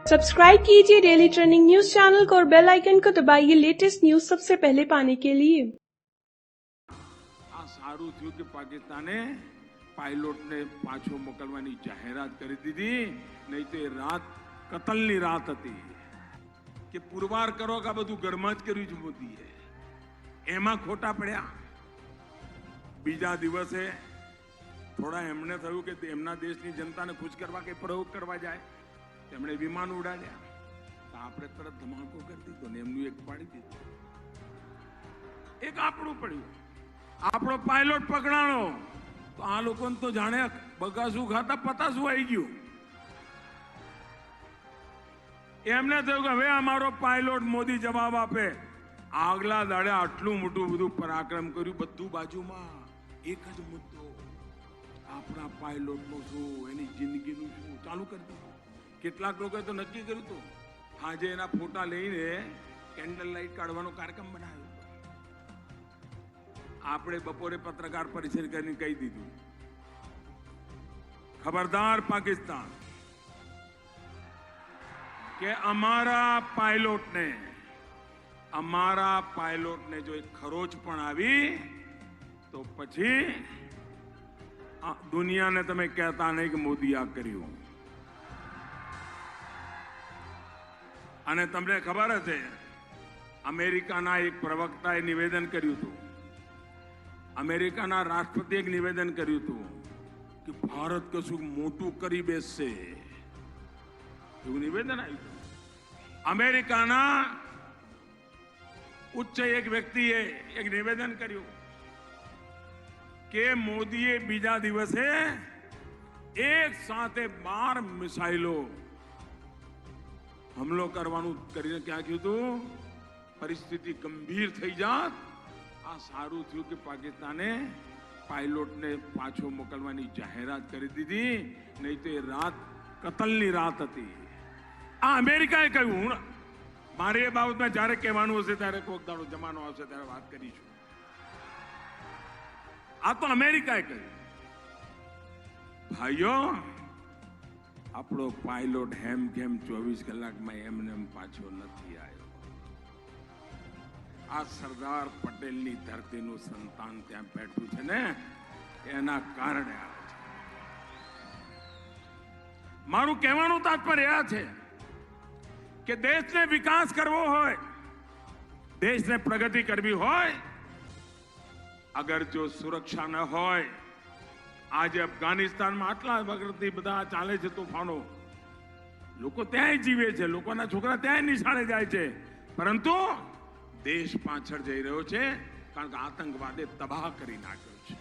Subscribe कीजिए daily trending news channel को और बेल आइकन को दबाइए लेटेस्ट न्यूज सबसे पहले पाने के लिए। આ સારું થયું કે પાકિસ્તાને પાયલોટને પાછો મોકલવાની જાહેરાત કરી દીધી, નહીં તો એ રાત કતલની રાત હતી કે પુરવાર કરો કે આ બધું ઘરમાં જ કર્યું છે મોદીએ, એમાં ખોટા પડ્યા। બીજા દિવસે થોડા એમને થયું કે એમના દેશની જનતાને ખુશ કરવા કે પ્રયોગ કરવા જાય, તેમણે વિમાન ઉડાડ્યા તો આપણે તરત ધમાકો કરી દીધો ને એમનું એક પાડી દીધું, એક આપણું પડ્યું। આપણો પાયલોટ પકડાણો તો આ લોકોને તો જાણે બગાસું ખાતા પતાસું આવી ગયું। એમને થયું કે હવે અમારો પાયલોટ મોદી જવાબ આપે। આગલા દાડે આટલું મોટું બધું પરાક્રમ કર્યું, બધું બાજુમાં, એક જ મુદ્દો આપણા પાયલોટનું શું, એની જિંદગીનું શું, ચાલુ કરી દીધું। કેટલાક લોકોએ તો નક્કી કર્યું હતું આજે એના ફોટા લઈને કેન્ડલ લાઇટ કાઢવાનો કાર્યક્રમ બનાવ્યો। આપણે બપોરે પત્રકાર પરિષદ કરીને કહી દીધું, ખબરદાર પાકિસ્તાન કે અમારા પાયલોટને જો એક ખરોચ પણ આવી તો પછી દુનિયાને તમે કહેતા નહીં કે મોદી આ કર્યું। અને તમને ખબર હશે અમેરિકાના એક પ્રવક્તાએ નિવેદન કર્યું હતું, અમેરિકાના રાષ્ટ્રપતિએ એક નિવેદન કર્યું હતું કે ભારત કશું મોટું કરી બેસશે, એવું નિવેદન આવ્યું હતું। અમેરિકાના ઉચ્ચ એક વ્યક્તિએ એક નિવેદન કર્યું કે મોદીએ બીજા દિવસે એક સાથે 12 મિસાઇલો હુમલો કરવાનું કરીને ક્યાં કહ્યું હતું પરિસ્થિતિ ગંભીર થઈ જાત। આ સારું થયું કે પાકિસ્તાને પાયલોટને પાછો મોકલવાની જાહેરાત કરી દીધી, નહીં તો એ રાત કતલની રાત હતી। આ અમેરિકાએ કહ્યું। મારે એ બાબતમાં જ્યારે કહેવાનું હશે ત્યારે કોઈક દાડો જમાનો આવશે ત્યારે વાત કરીશું। આ તો અમેરિકાએ કહ્યું। ભાઈઓ, આપણો પાયલોટ હેમખેમ 24 કલાકમાં એમને પાછો નથી આવ્યો। આ સરદાર પટેલની ધરતીનું સંતાન ત્યાં બેઠું છે ને, એના કારણે આવે છે। મારું કહેવાનું તાત્પર્ય આ છે કે દેશને વિકાસ કરવો હોય, દેશને પ્રગતિ કરવી હોય, અગર જો સુરક્ષા ન હોય, આજે અફઘાનિસ્તાનમાં આટલા વખતથી બધા ચાલે છે તોફાનો, લોકો ત્યાંય જીવે છે, લોકોના છોકરા ત્યાંય નિશાળે જાય છે, પરંતુ દેશ પાછળ જઈ રહ્યો છે કારણ કે આતંકવાદે તબાહ કરી નાખ્યો છે।